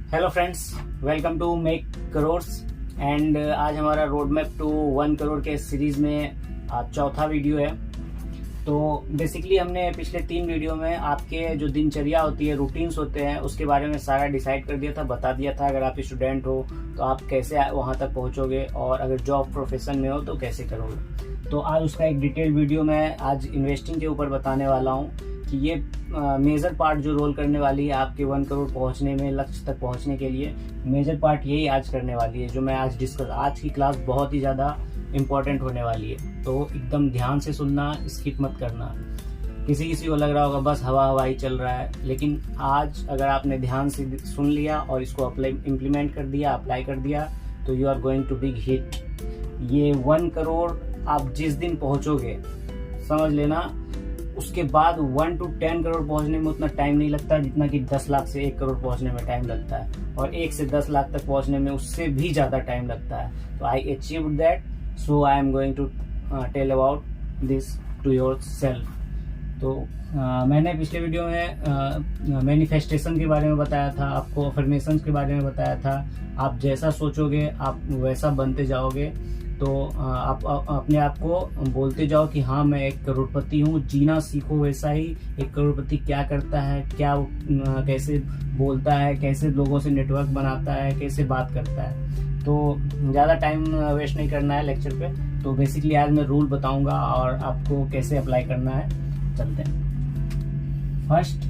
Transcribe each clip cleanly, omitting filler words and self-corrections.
Hello friends, welcome to make crores and आज हमारा road map to 1 crore के सीरीज में चौथा वीडियो है। तो बेसिकली हमने पिछले 3 वीडियो में आपके जो दिनचर्या होती है, रूटीन्स होते हैं, उसके बारे में सारा डिसाइड कर दिया था, बता दिया था। अगर आप स्टूडेंट हो तो आप कैसे वहाँ तक पहुँचोगे और अगर जॉब प्रोफेशन में हो तो कैसे करोगे। तो आज उसका एक डिटेल वीडियो मैं आज इन्वेस्टिंग के ऊपर बताने वाला हूँ कि ये मेजर पार्ट जो रोल करने वाली है आपके 1 करोड़ पहुंचने में, लक्ष्य तक पहुंचने के लिए मेजर पार्ट यही आज करने वाली है, जो मैं आज डिस्कस। आज की क्लास बहुत ही ज़्यादा इम्पोर्टेंट होने वाली है, तो एकदम ध्यान से सुनना, स्किप मत करना। किसी को लग रहा होगा बस हवा ही चल रहा है, लेकिन आज अगर आपने ध्यान से सुन लिया और इसको इम्प्लीमेंट कर दिया, अप्लाई कर दिया, तो you are going to big hit. ये 1 करोड़ आप जिस दिन पहुंचोगे, समझ लेना, उसके बाद 1 to 10 करोड़ पहुंचने में उतना टाइम नहीं लगता जितना कि 10 लाख से 1 करोड़ पहुंचने में टाइम लगता है, और 1 से 10 लाख तक पहुंचने में उससे भी ज़्यादा टाइम लगता है। तो I achieved that, so I am going to tell about this to yourself. तो मैंने पिछले वीडियो में मैनिफेस्टेशन के बारे में बताया था, आपको अफर्मेशंस के बारे में बताया था। आप जैसा सोचोगे आप वैसा बनते जाओगे। तो आप अपने आप को बोलते जाओ कि हाँ, मैं 1 करोड़पति हूँ। जीना सीखो वैसा ही। 1 करोड़पति क्या करता है, क्या कैसे बोलता है, कैसे लोगों से नेटवर्क बनाता है, कैसे बात करता है। तो ज़्यादा टाइम वेस्ट नहीं करना है लेक्चर पे। तो बेसिकली आज मैं रूल बताऊंगा और आपको कैसे अप्लाई करना है। चलते हैं। फर्स्ट,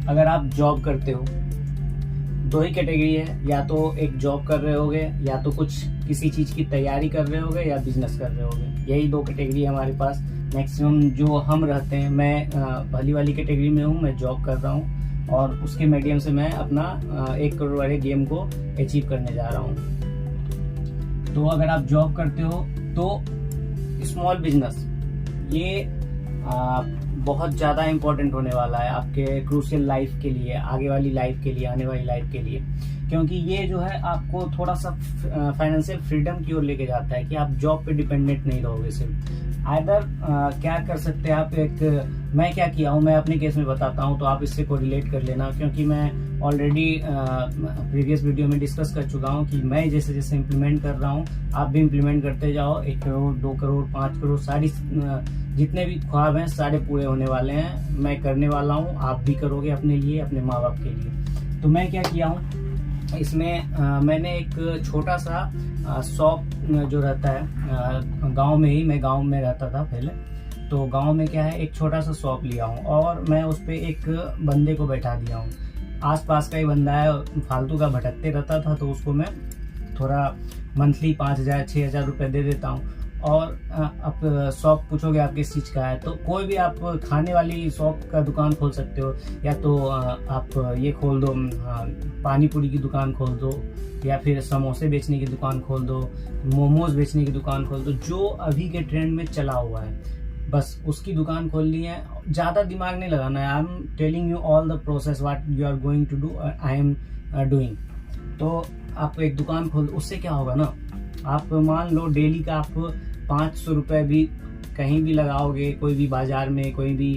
अगर आप जॉब करते हो, 2 ही कैटेगरी है, या तो एक जॉब कर रहे होगे, या तो किसी चीज़ की तैयारी कर रहे होगे, या बिजनेस कर रहे होगे। यही 2 कैटेगरी है हमारे पास मैक्सिमम जो हम रहते हैं। मैं पहली वाली कैटेगरी में हूँ, मैं जॉब कर रहा हूँ और उसके मीडियम से मैं अपना 1 करोड़ वाले गेम को अचीव करने जा रहा हूँ। तो अगर आप जॉब करते हो तो स्मॉल बिजनेस ये बहुत ज़्यादा इम्पोर्टेंट होने वाला है आपके क्रूशियल लाइफ के लिए, आगे वाली लाइफ के लिए, आने वाली लाइफ के लिए, क्योंकि ये जो है आपको थोड़ा सा फाइनेंशियल फ्रीडम की ओर लेके जाता है कि आप जॉब पे डिपेंडेंट नहीं रहोगे सिर्फ। आइदर क्या कर सकते हैं आप, मैं क्या किया हूँ, मैं अपने केस में बताता हूँ, तो आप इससे को रिलेट कर लेना, क्योंकि मैं ऑलरेडी प्रीवियस वीडियो में डिस्कस कर चुका हूँ कि मैं जैसे जैसे इम्प्लीमेंट कर रहा हूँ आप भी इम्प्लीमेंट करते जाओ। 1 करोड़ 2 करोड़ 5 करोड़ सारी जितने भी ख्वाब हैं सारे पूरे होने वाले हैं। मैं करने वाला हूँ, आप भी करोगे अपने लिए, अपने माँ बाप के लिए। तो मैं क्या किया हूँ इसमें, मैंने एक छोटा सा शॉप जो रहता है गांव में ही, मैं गांव में रहता था पहले, तो गांव में क्या है, एक छोटा सा शॉप लिया हूँ और मैं उस पर एक बंदे को बैठा दिया हूँ। आसपास का ही बंदा है, फालतू का भटकते रहता था, तो उसको मैं थोड़ा मंथली 5,000 6,000 रुपये दे देता हूँ। और आप शॉप पूछोगे आप किस चीज़ का है, तो कोई भी आप खाने वाली शॉप का दुकान खोल सकते हो, या तो आप ये खोल दो, पानी पूरी की दुकान खोल दो, या फिर समोसे बेचने की दुकान खोल दो, मोमोज बेचने की दुकान खोल दो, जो अभी के ट्रेंड में चला हुआ है, बस उसकी दुकान खोल ली है। ज़्यादा दिमाग नहीं लगाना है। I am telling you all the process what you are going to do, I am doing. तो आप एक दुकान खोल, उससे क्या होगा ना, आप मान लो डेली का आप 500 रुपये भी कहीं भी लगाओगे, कोई भी बाजार में, कोई भी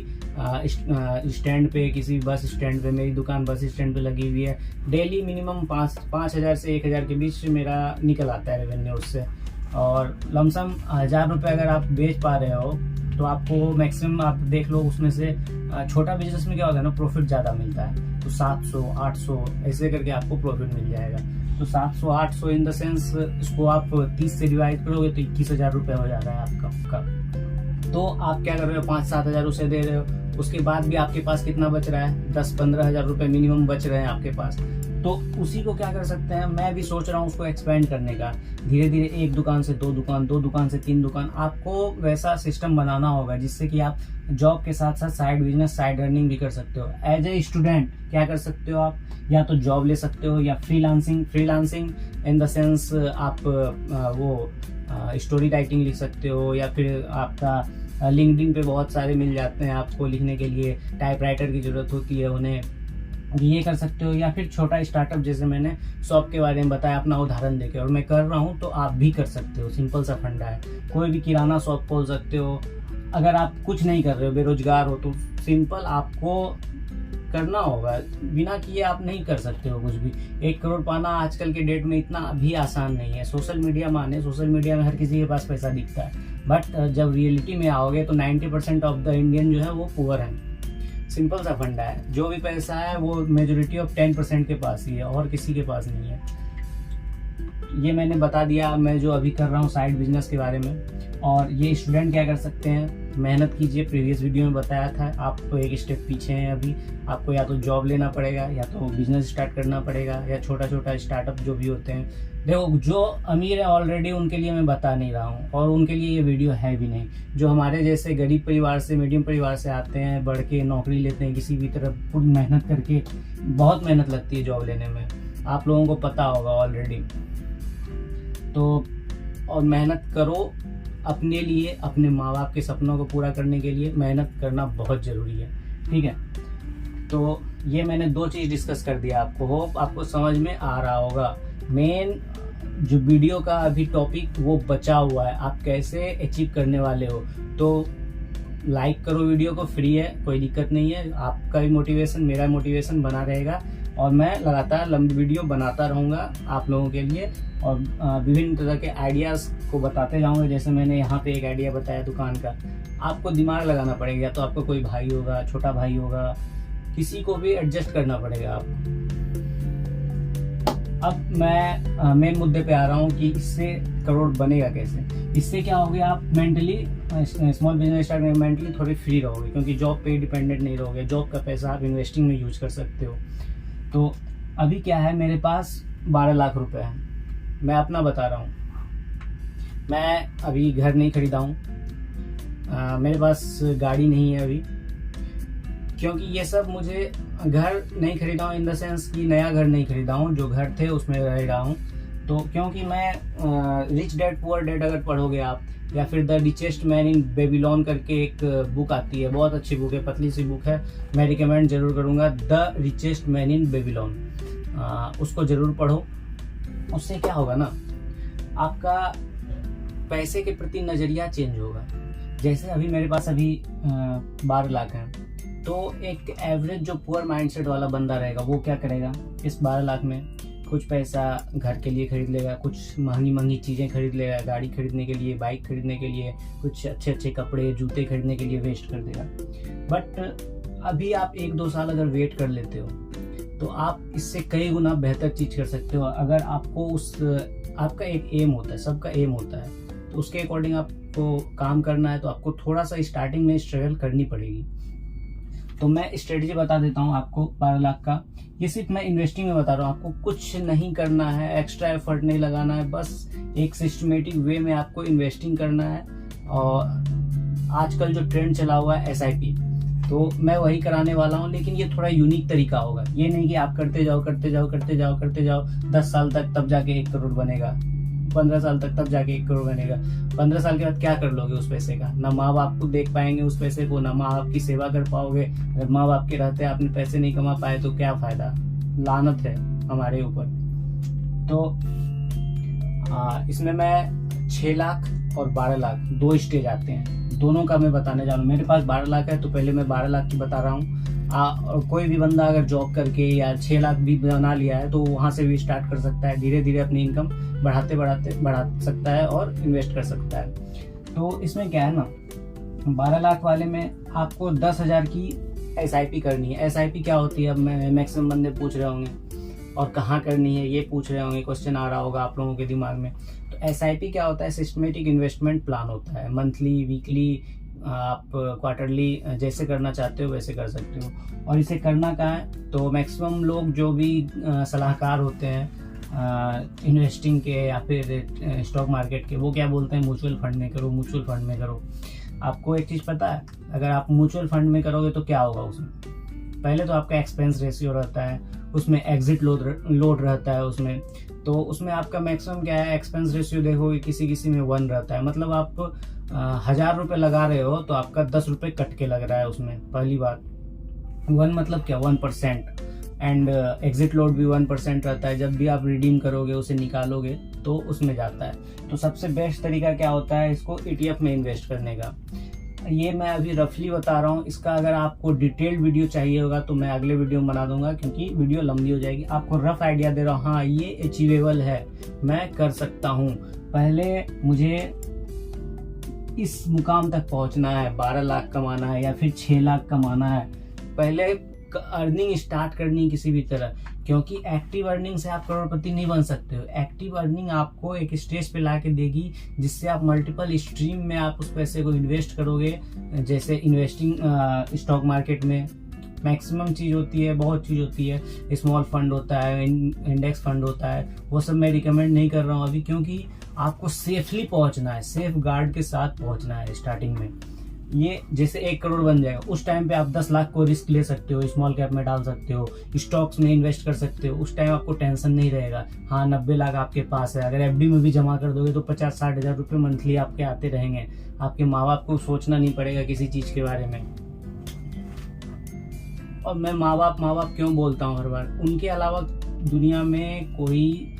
स्टैंड पे, किसी बस स्टैंड पे, मेरी दुकान बस स्टैंड पे लगी हुई है, डेली मिनिमम 5,000 से 1,000 के बीच मेरा निकल आता है रेवेन्यू उससे। और लमसम 1,000 रुपये अगर आप बेच पा रहे हो तो आपको मैक्सिमम, आप देख लो उसमें से छोटा बिजनेस में क्या होता है ना, प्रॉफिट ज़्यादा मिलता है, तो 700 800 ऐसे करके आपको प्रॉफिट मिल जाएगा। तो 700 800 इन द सेंस, इसको आप 30 से डिवाइड करोगे तो 21,000 रुपये हो जाता है आपका। तो आप क्या कर रहे हो, 5-7 हज़ार उसे दे रहे हो, उसके बाद भी आपके पास कितना बच रहा है, 10-15 हज़ार रुपये मिनिमम बच रहे हैं आपके पास। तो उसी को क्या कर सकते हैं, मैं भी सोच रहा हूँ उसको एक्सपेंड करने का, धीरे धीरे 1 दुकान से 2 दुकान, 2 दुकान से 3 दुकान। आपको वैसा सिस्टम बनाना होगा जिससे कि आप जॉब के साथ साथ साइड बिजनेस, साइड अर्निंग भी कर सकते हो। एज ए स्टूडेंट क्या कर सकते हो आप, या तो जॉब ले सकते हो, या फ्रीलांसिंग इन द सेंस आप वो स्टोरी राइटिंग लिख सकते हो, या फिर आपका लिंक्डइन पे बहुत सारे मिल जाते हैं आपको लिखने के लिए, टाइपराइटर की ज़रूरत होती है उन्हें, ये कर सकते हो। या फिर छोटा स्टार्टअप, जैसे मैंने शॉप के बारे में बताया अपना उदाहरण देके, और मैं कर रहा हूँ, तो आप भी कर सकते हो। सिंपल सा फंडा है, कोई भी किराना शॉप खोल सकते हो। अगर आप कुछ नहीं कर रहे हो, बेरोजगार हो, तो सिंपल आपको करना होगा, बिना किए आप नहीं कर सकते हो कुछ भी। 1 करोड़ पाना आजकल के डेट में इतना भी आसान नहीं है। सोशल मीडिया माने, सोशल मीडिया में हर किसी के पास पैसा दिखता है, बट जब रियलिटी में आओगे तो 90% ऑफ द इंडियन जो है वो पुअर है। सिंपल सा फंडा है, जो भी पैसा है वो मेजोरिटी ऑफ 10% के पास ही है और किसी के पास नहीं है। ये मैंने बता दिया मैं जो अभी कर रहा हूँ साइड बिजनेस के बारे में। और ये स्टूडेंट क्या कर सकते हैं, मेहनत कीजिए। प्रीवियस वीडियो में बताया था, आप तो एक स्टेप पीछे हैं अभी। आपको या तो जॉब लेना पड़ेगा, या तो बिजनेस स्टार्ट करना पड़ेगा, या छोटा छोटा स्टार्टअप जो भी होते हैं। देखो, जो अमीर है ऑलरेडी उनके लिए मैं बता नहीं रहा हूँ, और उनके लिए ये वीडियो है भी नहीं। जो हमारे जैसे गरीब परिवार से, मीडियम परिवार से आते हैं, बढ़ के नौकरी लेते हैं किसी भी तरफ, खुद मेहनत करके, बहुत मेहनत लगती है जॉब लेने में, आप लोगों को पता होगा ऑलरेडी। तो और मेहनत करो अपने लिए, अपने माँ बाप के सपनों को पूरा करने के लिए मेहनत करना बहुत ज़रूरी है, ठीक है। तो ये मैंने 2 चीज़ डिस्कस कर दिया आपको, होप आपको समझ में आ रहा होगा। मेन जो वीडियो का अभी टॉपिक वो बचा हुआ है, आप कैसे अचीव करने वाले हो। तो लाइक करो वीडियो को, फ्री है, कोई दिक्कत नहीं है। आपका भी मोटिवेशन, मेरा मोटिवेशन बना रहेगा, और मैं लगातार लंबी वीडियो बनाता रहूँगा आप लोगों के लिए, और विभिन्न तरह के आइडियाज़ को बताते जाऊँगा। जैसे मैंने यहाँ पे एक आइडिया बताया दुकान का, आपको दिमाग लगाना पड़ेगा। तो आपको कोई भाई होगा, छोटा भाई होगा, किसी को भी एडजस्ट करना पड़ेगा आपको। अब मैं मेन मुद्दे पे आ रहा हूँ कि इससे करोड़ बनेगा कैसे। इससे क्या होगा, आप मेंटली स्मॉल बिजनेस स्टार्ट में मेंटली थोड़े फ्री रहोगे, क्योंकि जॉब पे डिपेंडेंट नहीं रहोगे। जॉब का पैसा आप इन्वेस्टिंग में यूज कर सकते हो। तो अभी क्या है, मेरे पास 12 लाख रुपए है। मैं अपना बता रहा हूँ, मैं अभी घर नहीं खरीदा हूँ, मेरे पास गाड़ी नहीं है अभी, क्योंकि ये सब मुझे घर नहीं खरीदा हूँ इन द सेंस कि नया घर नहीं खरीदा हूँ, जो घर थे उसमें रह रहा हूँ। तो क्योंकि मैं रिच डैड पुअर डैड अगर पढ़ोगे आप, या फिर the richest man in Babylon करके एक बुक आती है, बहुत अच्छी बुक है, पतली सी बुक है, मैं रिकमेंड जरूर करूँगा, the richest man in Babylon. उसको जरूर पढ़ो। उससे क्या होगा ना, आपका पैसे के प्रति नज़रिया चेंज होगा। जैसे अभी मेरे पास अभी 12 लाख है, तो एक एवरेज जो पुअर माइंडसेट वाला बंदा रहेगा वो क्या करेगा, इस 12 लाख में कुछ पैसा घर के लिए खरीद लेगा, कुछ महंगी महंगी चीज़ें खरीद लेगा, गाड़ी खरीदने के लिए, बाइक खरीदने के लिए, कुछ अच्छे अच्छे कपड़े जूते खरीदने के लिए वेस्ट कर देगा। बट अभी आप 1-2 साल अगर वेट कर लेते हो तो आप इससे कई गुना बेहतर चीज़ कर सकते हो। अगर आपको आपका एक एम होता है, सबका एम होता है, तो उसके अकॉर्डिंग आपको काम करना है, तो आपको थोड़ा सा स्टार्टिंग में स्ट्रगल करनी पड़ेगी। तो मैं स्ट्रेटजी बता देता हूँ आपको 12 लाख का। ये सिर्फ मैं इन्वेस्टिंग में बता रहा हूँ, आपको कुछ नहीं करना है, एक्स्ट्रा एफर्ट नहीं लगाना है, बस एक सिस्टमेटिक वे में आपको इन्वेस्टिंग करना है। और आजकल जो ट्रेंड चला हुआ है SIP, तो मैं वही कराने वाला हूँ, लेकिन ये थोड़ा यूनिक तरीका होगा। ये नहीं कि आप करते जाओ 10 साल तक, तब जाके 1 करोड़ बनेगा, 15 साल तक तब जाके 1 करोड़ बनेगा। 15 साल के बाद क्या कर लोगे उस पैसे का, ना माँ बाप को देख पाएंगे उस पैसे को, ना माँ बाप की सेवा कर पाओगे। अगर माँ बाप के रहते आपने पैसे नहीं कमा पाए तो क्या फायदा, लानत है हमारे ऊपर। तो इसमें मैं 6 लाख और 12 लाख 2 स्टेज आते हैं, दोनों का मैं बताने जा रहा हूँ। मेरे पास 12 लाख है, तो पहले मैं 12 लाख की बता रहा हूँ। कोई भी बंदा अगर जॉब करके या 6 लाख भी बना लिया है, तो वहाँ से भी स्टार्ट कर सकता है, धीरे धीरे अपनी इनकम बढ़ा सकता है और इन्वेस्ट कर सकता है। तो इसमें क्या है ना, 12 लाख वाले में आपको 10,000 की SIP करनी है। SIP क्या होती है, अब मैक्सिमम बंदे पूछ रहे होंगे, और कहाँ करनी है ये पूछ रहे होंगे, क्वेश्चन आ रहा होगा आप लोगों के दिमाग में। तो SIP क्या होता है, सिस्टमेटिक इन्वेस्टमेंट प्लान होता है। मंथली, वीकली, आप क्वार्टरली जैसे करना चाहते हो वैसे कर सकते हो। और इसे करना कहाँ है, तो मैक्सिमम लोग जो भी सलाहकार होते हैं इन्वेस्टिंग के या फिर स्टॉक मार्केट के, वो क्या बोलते हैं, म्यूचुअल फंड में करो, म्यूचुअल फंड में करो। आपको एक चीज़ पता है, अगर आप म्यूचुअल फंड में करोगे तो क्या होगा, उसमें पहले तो आपका एक्सपेंस रेशियो रहता है, उसमें एग्जिट लोड रहता है उसमें। तो उसमें आपका मैक्सिमम क्या है, एक्सपेंस रेशियो देखोगे किसी किसी में 1 रहता है। मतलब आप 1000 रुपये लगा रहे हो तो आपका 10 रुपये कट के लग रहा है उसमें, पहली बात। 1 मतलब क्या, 1%। एंड एग्जिट लोड भी 1% रहता है। जब भी आप रिडीम करोगे, उसे निकालोगे तो उसमें जाता है। तो सबसे बेस्ट तरीका क्या होता है, इसको ETF में इन्वेस्ट करने का। ये मैं अभी रफली बता रहा हूँ। इसका अगर आपको डिटेल्ड वीडियो चाहिए होगा तो मैं अगले वीडियो में बना दूंगा, क्योंकि वीडियो लंबी हो जाएगी। आपको रफ आइडिया दे रहा हूँ, हाँ ये अचीवेबल है, मैं कर सकता हूँ। पहले मुझे इस मुकाम तक पहुँचना है, 12 लाख कमाना है या फिर 6 लाख कमाना है। पहले अर्निंग स्टार्ट करनी है किसी भी तरह, क्योंकि एक्टिव अर्निंग से आप करोड़पति नहीं बन सकते हो। एक्टिव अर्निंग आपको एक स्टेज पे ला के देगी, जिससे आप मल्टीपल स्ट्रीम में आप उस पैसे को इन्वेस्ट करोगे। जैसे इन्वेस्टिंग स्टॉक मार्केट में मैक्सिमम चीज़ होती है, बहुत चीज़ होती है। स्मॉल फंड होता है, इंडेक्स फंड होता है, वो सब मैं रिकमेंड नहीं कर रहा हूँ अभी, क्योंकि आपको सेफली पहुँचना है, सेफ गार्ड के साथ पहुँचना है स्टार्टिंग में। ये जैसे 1 करोड़ बन जाएगा, उस टाइम पे आप 10 लाख को रिस्क ले सकते हो, स्मॉल कैप में डाल सकते हो, स्टॉक्स में इन्वेस्ट कर सकते हो। उस टाइम आपको टेंशन नहीं रहेगा। हाँ 90 लाख आपके पास है, अगर एफडी में भी जमा कर दोगे तो 50-60 हज़ार रुपये मंथली आपके आते रहेंगे। आपके माँ बाप को सोचना नहीं पड़ेगा किसी चीज़ के बारे में। और मैं माँ बाप क्यों बोलता हूँ हर बार, उनके अलावा दुनिया में कोई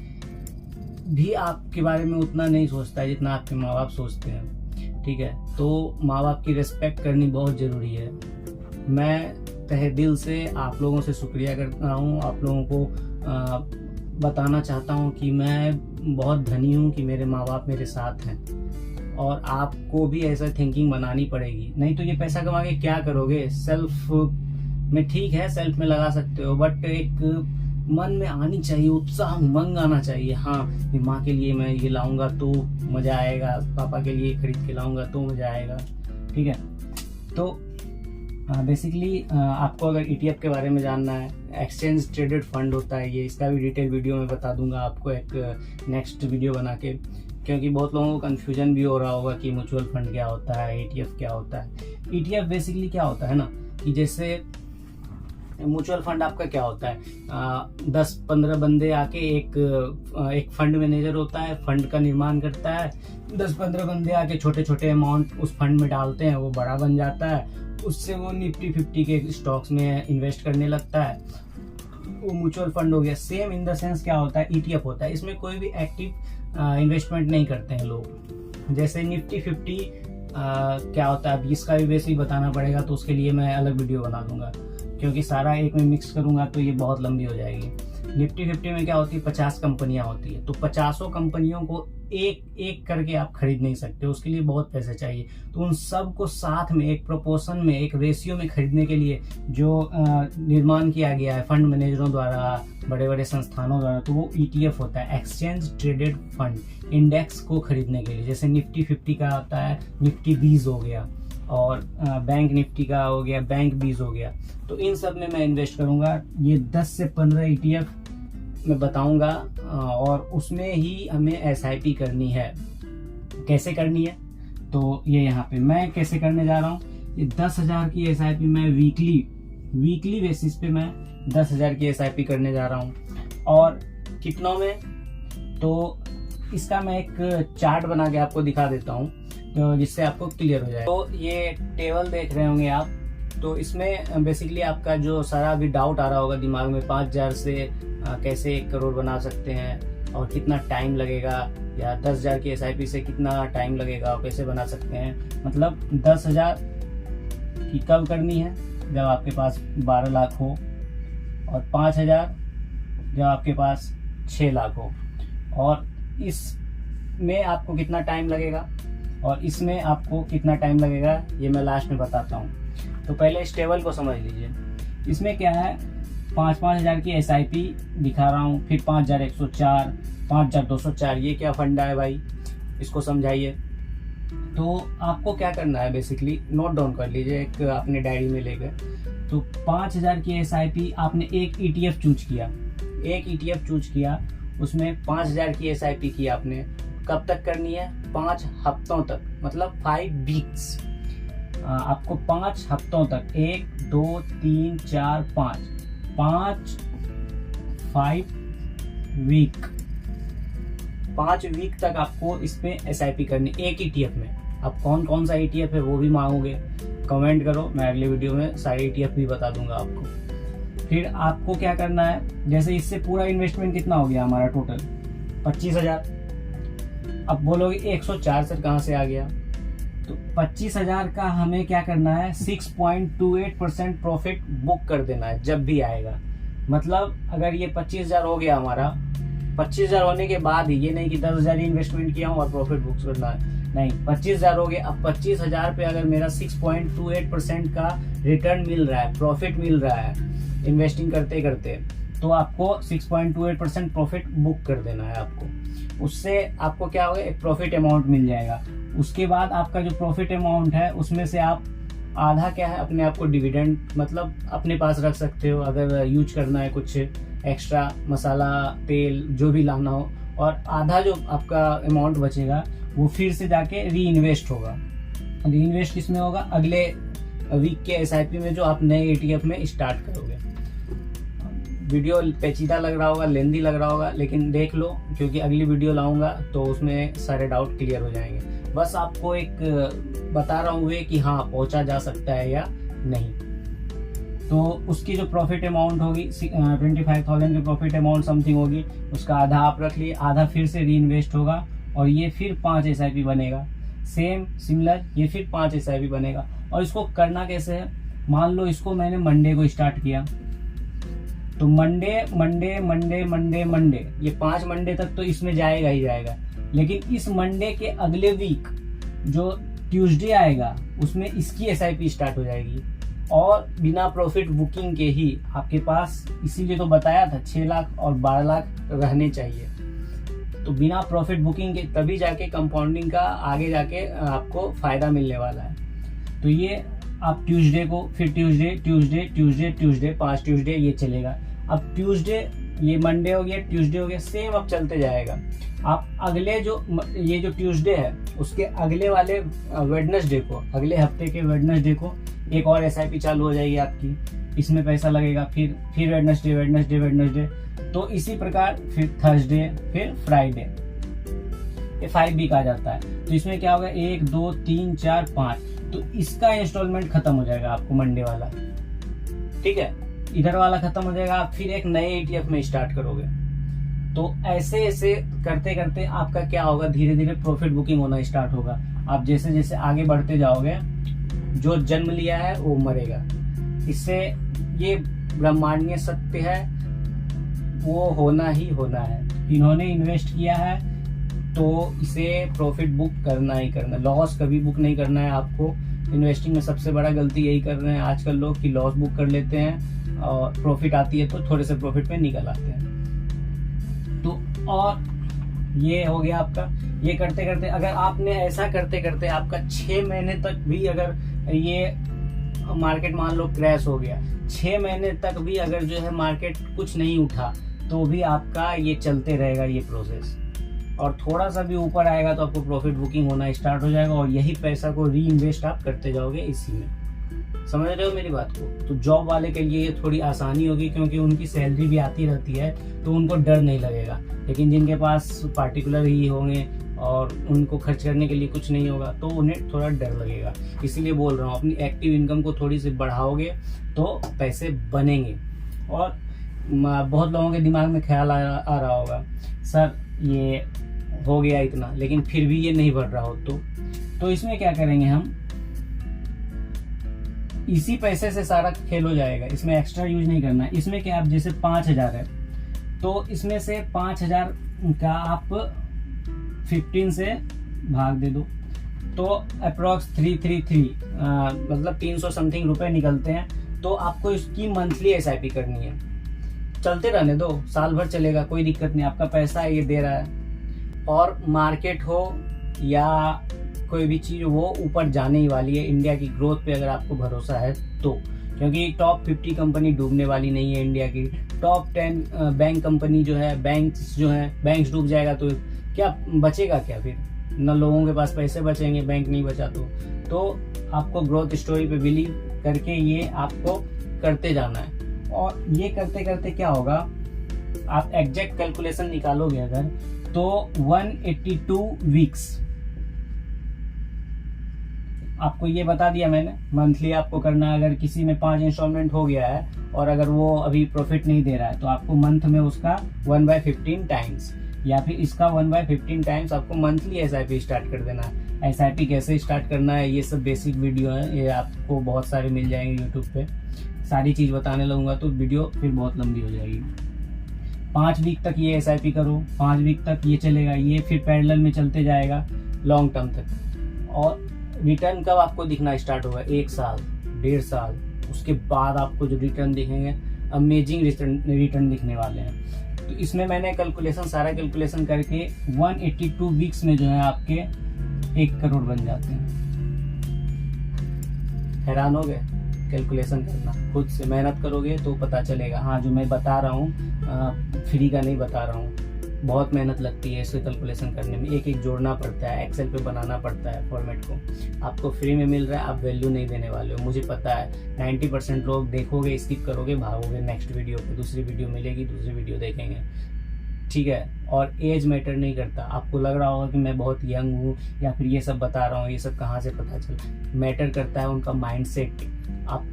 भी आपके बारे में उतना नहीं सोचता है जितना आपके माँ बाप सोचते हैं, ठीक है। तो माँ बाप की रिस्पेक्ट करनी बहुत ज़रूरी है। मैं तहे दिल से आप लोगों से शुक्रिया करता हूँ, आप लोगों को बताना चाहता हूँ कि मैं बहुत धनी हूँ कि मेरे माँ बाप मेरे साथ हैं। और आपको भी ऐसा थिंकिंग बनानी पड़ेगी, नहीं तो ये पैसा कमा के क्या करोगे। सेल्फ में ठीक है, सेल्फ में लगा सकते हो, बट एक मन में आनी चाहिए, उत्साह उमंग आना चाहिए। हाँ माँ के लिए मैं ये लाऊंगा तो मज़ा आएगा, पापा के लिए खरीद के लाऊंगा तो मज़ा आएगा, ठीक है। तो बेसिकली आपको अगर ETF के बारे में जानना है, एक्सचेंज ट्रेडेड फंड होता है ये, इसका भी डिटेल वीडियो में बता दूंगा आपको एक नेक्स्ट वीडियो बना के, क्योंकि बहुत लोगों को कन्फ्यूजन भी हो रहा होगा कि म्यूचुअल फंड क्या होता है, ETF क्या होता है। ETF बेसिकली क्या होता है ना, कि जैसे म्यूचुअल फंड आपका क्या होता है, 10-15 बंदे आके एक फंड मैनेजर होता है, फंड का निर्माण करता है। 10-15 बंदे आके छोटे छोटे अमाउंट उस फंड में डालते हैं, वो बड़ा बन जाता है, उससे वो निफ्टी 50 के स्टॉक्स में इन्वेस्ट करने लगता है, वो म्यूचुअल फंड हो गया। सेम इन द सेंस क्या होता है, ETF होता है। इसमें कोई भी एक्टिव इन्वेस्टमेंट नहीं करते हैं लोग। जैसे निफ्टी 50 क्या होता है, अब इसका भी बेसिक बताना पड़ेगा, तो उसके लिए मैं अलग वीडियो बना दूंगा, क्योंकि सारा एक में मिक्स करूंगा तो ये बहुत लंबी हो जाएगी। निफ्टी 50 में क्या होती है, 50 कंपनियां होती है, तो 50 कंपनियों को एक एक करके आप खरीद नहीं सकते, उसके लिए बहुत पैसे चाहिए। तो उन सब को साथ में एक प्रोपोर्शन में, एक रेशियो में खरीदने के लिए जो निर्माण किया गया है फंड मैनेजरों द्वारा, बड़े बड़े संस्थानों द्वारा, तो वो ETF होता है, एक्सचेंज ट्रेडेड फंड। इंडेक्स को खरीदने के लिए जैसे निफ्टी 50 का आता है, निफ्टी 20 हो गया, और बैंक निफ्टी का हो गया, बैंक 20 हो गया। तो इन सब में मैं इन्वेस्ट करूंगा। ये 10 से 15 ETF मैं बताऊंगा, और उसमें ही हमें SIP करनी है। कैसे करनी है, तो ये यहाँ पे मैं कैसे करने जा रहा हूँ। ये 10,000 की SIP मैं वीकली बेसिस पे मैं 10,000 की SIP करने जा रहा हूँ। और कितनों में, तो इसका मैं एक चार्ट बना के आपको दिखा देता हूँ, तो जिससे आपको क्लियर हो जाए। तो ये टेबल देख रहे होंगे आप, तो इसमें बेसिकली आपका जो सारा अभी डाउट आ रहा होगा दिमाग में, 5,000 से कैसे 1 करोड़ बना सकते हैं, और कितना टाइम लगेगा, या 10,000 की SIP से कितना टाइम लगेगा और कैसे बना सकते हैं। मतलब 10,000 की कब करनी है, जब आपके पास 12 लाख हो, और 5,000 जब आपके पास 6 लाख हो। और इसमें आपको कितना टाइम लगेगा और इसमें आपको कितना टाइम लगेगा, ये मैं लास्ट में बताता हूँ। तो पहले इस टेबल को समझ लीजिए। इसमें क्या है, 5,000 की SIP दिखा रहा हूँ, फिर 5,104, 5,204, ये क्या फंडा है भाई, इसको समझाइए। तो आपको क्या करना है, बेसिकली नोट डाउन कर लीजिए एक अपने डायरी में लेकर। तो 5,000 की SIP आपने एक ETF चूज किया, उसमें 5,000 की SIP की आपने। कब तक करनी है, 5 हफ्तों तक, मतलब 5 वीक्स। आपको 5 हफ्तों तक, 1 2 3 4 5 वीक तक आपको इसमें SIP करनी, एक ETF में। अब कौन कौन सा ETF है वो भी मांगोगे, कमेंट करो, मैं अगले वीडियो में सारे ETF भी बता दूंगा आपको। फिर आपको क्या करना है, जैसे इससे पूरा इन्वेस्टमेंट कितना हो गया हमारा टोटल, 25,000। अब बोलोगे 104 सर कहाँ से आ गया, तो 25,000 का हमें क्या करना है, 6.28% प्रॉफिट बुक कर देना है जब भी आएगा। मतलब अगर ये 25,000 हो गया हमारा, 25,000 होने के बाद ही, ये नहीं कि 10,000 इन्वेस्टमेंट किया हूँ और प्रॉफिट बुक करना है, नहीं, 25,000 हो गया। अब 25,000 पे अगर मेरा 6.28% का रिटर्न मिल रहा है, प्रॉफिट मिल रहा है इन्वेस्टिंग करते करते, तो आपको 6.28% प्रॉफिट बुक कर देना है आपको। उससे आपको क्या होगा, एक प्रॉफिट अमाउंट मिल जाएगा। उसके बाद आपका जो प्रॉफिट अमाउंट है उसमें से आप आधा क्या है अपने आप को डिविडेंड, मतलब अपने पास रख सकते हो अगर यूज करना है, कुछ एक्स्ट्रा मसाला तेल जो भी लाना हो, और आधा जो आपका अमाउंट बचेगा वो फिर से जाके री इन्वेस्ट होगा। री इन्वेस्ट किस में होगा, अगले वीक के SIP में जो आप नए ETF में स्टार्ट करोगे। वीडियो पेचीदा लग रहा होगा, लेंदी लग रहा होगा, लेकिन देख लो, क्योंकि अगली वीडियो लाऊंगा तो उसमें सारे डाउट क्लियर हो जाएंगे। बस आपको एक बता रहा हूँ कि हाँ पहुंचा जा सकता है या नहीं। तो उसकी जो प्रॉफिट अमाउंट होगी 25,000 की प्रॉफिट अमाउंट समथिंग होगी, उसका आधा आप रख लिए, आधा फिर से री इन्वेस्ट होगा, और ये फिर 5 SIP बनेगा। सेम सिमिलर ये फिर 5 SIP बनेगा। और इसको करना कैसे है, मान लो इसको मैंने मंडे को स्टार्ट किया, तो Monday Monday Monday Monday Monday, ये 5 मंडे तक तो इसमें जाएगा ही जाएगा। लेकिन इस मंडे के अगले वीक जो ट्यूसडे आएगा उसमें इसकी SIP स्टार्ट हो जाएगी, और बिना प्रॉफिट बुकिंग के ही आपके पास, इसीलिए तो बताया था 6 लाख और 12 लाख रहने चाहिए। तो बिना प्रॉफिट बुकिंग के तभी जाके कंपाउंडिंग का आगे जाके आपको फायदा मिलने वाला है। तो ये आप ट्यूसडे को, फिर Tuesday Tuesday Tuesday Tuesday 5 Tuesday ये चलेगा। अब ट्यूसडे, ये मंडे हो गया, ट्यूसडे हो गया, सेम अब चलते जाएगा। आप अगले जो ये जो ट्यूसडे है उसके अगले वाले वेडनेसडे को, अगले हफ्ते के वेडनेसडे को एक और SIP चालू हो जाएगी आपकी, इसमें पैसा लगेगा। फिर वेडनेसडे वेडनेसडे वेडनेसडे, तो इसी प्रकार फिर थर्सडे, फिर फ्राइडे, ये 5 वीक आ जाता है। तो इसमें क्या होगा, 1 2 3 4 5, तो इसका इंस्टॉलमेंट खत्म हो जाएगा आपको मंडे वाला, ठीक है, इधर वाला खत्म हो जाएगा। आप फिर एक नए ETF में स्टार्ट करोगे। तो ऐसे ऐसे करते करते आपका क्या होगा, धीरे धीरे प्रॉफिट बुकिंग होना स्टार्ट होगा। आप जैसे जैसे आगे बढ़ते जाओगे, जो जन्म लिया है वो मरेगा। इससे ये ब्रह्मांडीय सत्य है, वो होना ही होना है। इन्होंने इन्वेस्ट किया है तो इसे प्रॉफिट बुक करना ही करना, लॉस कभी बुक नहीं करना है आपको। इन्वेस्टिंग में सबसे बड़ा गलती यही कर रहे हैं आजकल लोग, कि लॉस बुक कर लेते हैं और प्रॉफिट आती है तो थोड़े से प्रॉफिट में निकल आते हैं। तो और ये हो गया आपका। ये करते करते अगर आपने ऐसा करते करते आपका 6 महीने तक भी अगर ये मार्केट मान लो क्रैश हो गया, 6 महीने तक भी अगर जो है मार्केट कुछ नहीं उठा, तो भी आपका ये चलते रहेगा ये प्रोसेस। और थोड़ा सा भी ऊपर आएगा तो आपको प्रॉफिट बुकिंग होना स्टार्ट हो जाएगा, और यही पैसा को री इन्वेस्ट आप करते जाओगे इसी में। समझ रहे हो मेरी बात को? तो जॉब वाले के लिए ये थोड़ी आसानी होगी, क्योंकि उनकी सैलरी भी आती रहती है तो उनको डर नहीं लगेगा। लेकिन जिनके पास पार्टिकुलर ही होंगे और उनको खर्च करने के लिए कुछ नहीं होगा, तो उन्हें थोड़ा डर लगेगा। इसीलिए बोल रहा हूँ, अपनी एक्टिव इनकम को थोड़ी सी बढ़ाओगे तो पैसे बनेंगे। और बहुत लोगों के दिमाग में ख्याल आ रहा होगा, सर ये हो गया इतना, लेकिन फिर भी ये नहीं बढ़ रहा हो, तो इसमें क्या करेंगे हम, इसी पैसे से सारा खेल हो जाएगा। इसमें एक्स्ट्रा यूज नहीं करना है। इसमें क्या, आप जैसे 5,000 है तो इसमें से 5,000 का आप 15 से भाग दे दो, तो अप्रॉक्स 333 मतलब 300 समथिंग रुपए निकलते हैं। तो आपको इसकी मंथली SIP करनी है। चलते रहने दो, साल भर चलेगा, कोई दिक्कत नहीं, आपका पैसा ये दे रहा है। और मार्केट हो या कोई भी चीज, वो ऊपर जाने ही वाली है। इंडिया की ग्रोथ पे अगर आपको भरोसा है तो, क्योंकि टॉप 50 कंपनी डूबने वाली नहीं है इंडिया की। टॉप 10 बैंक कंपनी जो है, बैंक्स जो है, बैंक्स डूब जाएगा तो क्या बचेगा, क्या फिर न लोगों के पास पैसे बचेंगे, बैंक नहीं बचा तो आपको ग्रोथ स्टोरी पे बिलीव करके ये आपको करते जाना है। और ये करते करते क्या होगा, आप एग्जैक्ट कैलकुलेशन निकालोगे अगर, तो 182 वीक्स आपको ये बता दिया मैंने। मंथली आपको करना है, अगर किसी में 5 इंस्टॉलमेंट हो गया है और अगर वो अभी प्रॉफिट नहीं दे रहा है, तो आपको मंथ में उसका 1/15 टाइम्स, या फिर इसका 1/15 टाइम्स आपको मंथली SIP स्टार्ट कर देना है। SIP कैसे स्टार्ट करना है, ये सब बेसिक वीडियो है, ये आपको बहुत सारे मिल जाएंगे यूट्यूब पे। सारी चीज़ बताने लगूंगा तो वीडियो फिर बहुत लंबी हो जाएगी। 5 वीक तक ये SIP करो, 5 वीक तक ये चलेगा, ये फिर पैरेलल में चलते जाएगा लॉन्ग टर्म तक। और रिटर्न कब आपको दिखना स्टार्ट होगा? 1 साल, 1.5 साल, उसके बाद आपको जो रिटर्न दिखेंगे अमेजिंग रिटर्न दिखने वाले हैं। तो इसमें मैंने सारा कैलकुलेशन करके 182 वीक्स में जो है आपके 1 करोड़ बन जाते हैं। हैरान हो गए? कैलकुलेशन करना खुद से मेहनत करोगे तो पता चलेगा। हाँ, जो मैं बता रहा हूँ फ्री का नहीं बता रहा हूँ, बहुत मेहनत लगती है इसको कैलकुलेशन करने में, एक एक जोड़ना पड़ता है, एक्सेल पे बनाना पड़ता है फॉर्मेट को। आपको फ्री में मिल रहा है, आप वैल्यू नहीं देने वाले हो, मुझे पता है। 90% लोग देखोगे, स्किप करोगे, भागोगे नेक्स्ट वीडियो पे, दूसरी वीडियो मिलेगी, दूसरी वीडियो देखेंगे, ठीक है। और एज मैटर नहीं करता। आपको लग रहा होगा कि मैं बहुत यंग हूँ या फिर ये सब बता रहा हूँ, ये सब कहाँ से पता चला? मैटर करता है उनका माइंडसेट, आप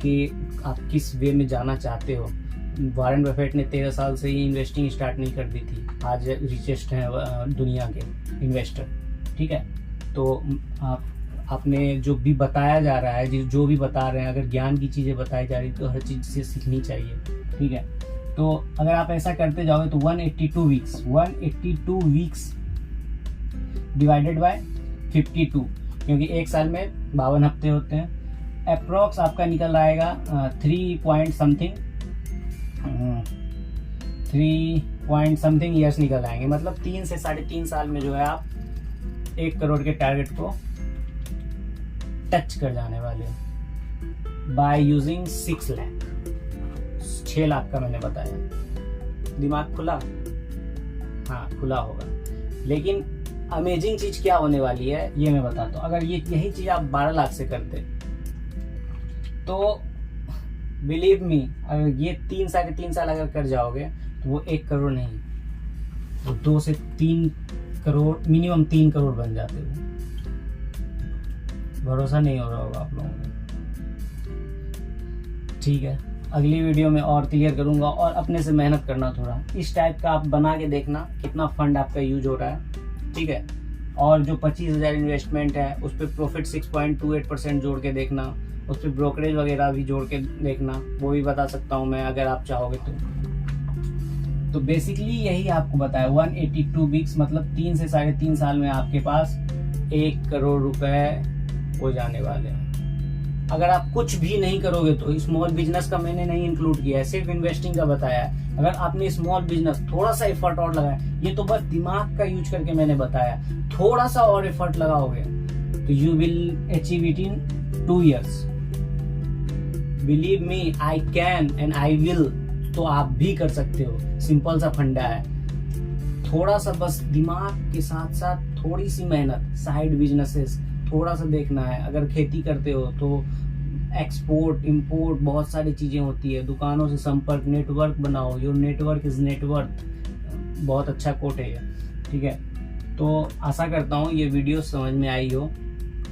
किस वे में जाना चाहते हो। वॉरेन बफेट ने 13 साल से ही इन्वेस्टिंग स्टार्ट नहीं कर दी थी, आज रिचेस्ट हैं दुनिया के इन्वेस्टर, ठीक है। तो आपने जो भी बताया जा रहा है, जो भी बता रहे हैं, अगर ज्ञान की चीज़ें बताई जा रही तो हर चीज़ से सीखनी चाहिए, ठीक है। तो अगर आप ऐसा करते जाओगे तो 182 वीक्स डिवाइडेड बाय 52, क्योंकि 1 साल में 52 हफ्ते होते हैं, अप्रोक्स आपका निकल आएगा 3 पॉइंट समथिंग ईयर्स निकल आएंगे। मतलब 3 से 3.5 साल में जो है आप 1 करोड़ के टारगेट को टच कर जाने वाले हो बाय यूजिंग 6 लाख। 6 लाख का मैंने बताया। दिमाग खुला? हाँ, खुला होगा। लेकिन अमेजिंग चीज क्या होने वाली है ये मैं बताता हूँ। अगर यही चीज आप 12 लाख से करते तो बिलीव मी, अगर ये 3-3.5 साल अगर कर जाओगे तो वो 1 करोड़ नहीं, वो 2 से 3 करोड़, मिनिमम 3 करोड़ बन जाते हो। भरोसा नहीं हो रहा होगा आप लोगों को, ठीक है। अगली वीडियो में और क्लियर करूंगा, और अपने से मेहनत करना थोड़ा। इस टाइप का आप बना के देखना कितना फंड आपका यूज हो रहा है, ठीक है। और जो 25,000 इन्वेस्टमेंट है उस पर प्रॉफिट 6.28% जोड़ के देखना, उस पर ब्रोकरेज वगैरह भी जोड़ के देखना, वो भी बता सकता हूँ मैं अगर आप चाहोगे तो बेसिकली यही आपको बताया। 182 वीक्स मतलब 3 से 3.5 साल में आपके पास 1 करोड़ रुपए हो जाने वाले हैं। अगर आप कुछ भी नहीं करोगे तो, स्मॉल बिजनेस का मैंने नहीं इंक्लूड किया है, सिर्फ इन्वेस्टिंग का बताया है। अगर आपने स्मॉल बिजनेस थोड़ा सा एफर्ट और लगाया, ये तो बस दिमाग का यूज करके मैंने बताया, थोड़ा सा और एफर्ट लगाओगे तो you will achieve it in 2 years। Believe me, I can and I will. तो आप भी कर सकते हो, सिंपल सा फंडा है। थोड़ा सा बस दिमाग के साथ साथ थोड़ी सी मेहनत, साइड बिजनेसेस थोड़ा सा देखना है। अगर खेती करते हो तो एक्सपोर्ट इंपोर्ट बहुत सारी चीजें होती है, दुकानों से संपर्क, नेटवर्क बनाओ, योर नेटवर्क इज नेटवर्क, बहुत अच्छा कोट है ये, ठीक है। तो आशा करता हूँ ये वीडियो समझ में आई हो।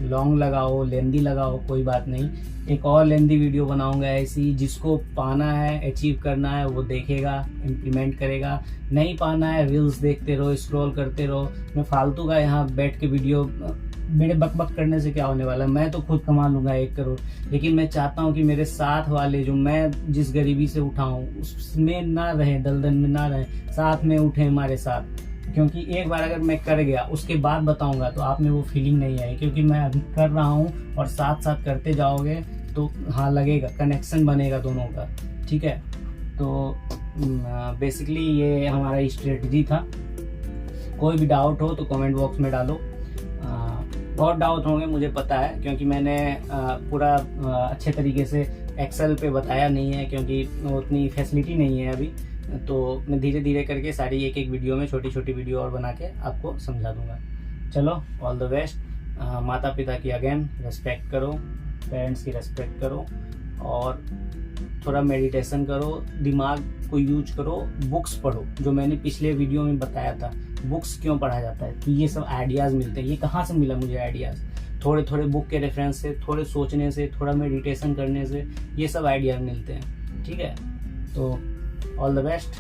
लॉन्ग लगाओ, लेंदी लगाओ, कोई बात नहीं, एक और लेंदी वीडियो बनाऊंगा ऐसी। जिसको पाना है, अचीव करना है, वो देखेगा, इम्प्लीमेंट करेगा। नहीं पाना है, रील्स देखते रहो, स्क्रॉल करते रहो। मैं फालतू का यहाँ बैठ के वीडियो, मेरे बकबक करने से क्या होने वाला है? मैं तो खुद कमा लूंगा 1 करोड़, लेकिन मैं चाहता हूँ कि मेरे साथ वाले, जो मैं जिस गरीबी से उठा हूँ उसमें ना रहे, दलदल में ना रहे, साथ में उठे हमारे साथ। क्योंकि एक बार अगर मैं कर गया उसके बाद बताऊंगा तो आप में वो फीलिंग नहीं आई, क्योंकि मैं अभी कर रहा हूँ और साथ साथ करते जाओगे तो हाँ लगेगा, कनेक्शन बनेगा दोनों का, ठीक है। तो बेसिकली ये हमारा स्ट्रेटजी था। कोई भी डाउट हो तो कमेंट बॉक्स में डालो। बहुत डाउट होंगे मुझे पता है, क्योंकि मैंने पूरा अच्छे तरीके से एक्सेल पे बताया नहीं है, क्योंकि उतनी फैसिलिटी नहीं है अभी। तो मैं धीरे धीरे करके सारी एक वीडियो में छोटी छोटी वीडियो और बना के आपको समझा दूंगा। चलो, ऑल द बेस्ट। माता पिता की अगेन रेस्पेक्ट करो, पेरेंट्स की रेस्पेक्ट करो, और थोड़ा मेडिटेशन करो, दिमाग को यूज करो, बुक्स पढ़ो। जो मैंने पिछले वीडियो में बताया था, बुक्स क्यों पढ़ा जाता है, तो ये सब आइडियाज़ मिलते हैं। ये कहाँ से मिला मुझे आइडियाज़? थोड़े थोड़े बुक के रेफरेंस से, थोड़े सोचने से, थोड़ा मेडिटेशन करने से ये सब आइडियाज़ मिलते हैं, ठीक है। तो ऑल द बेस्ट।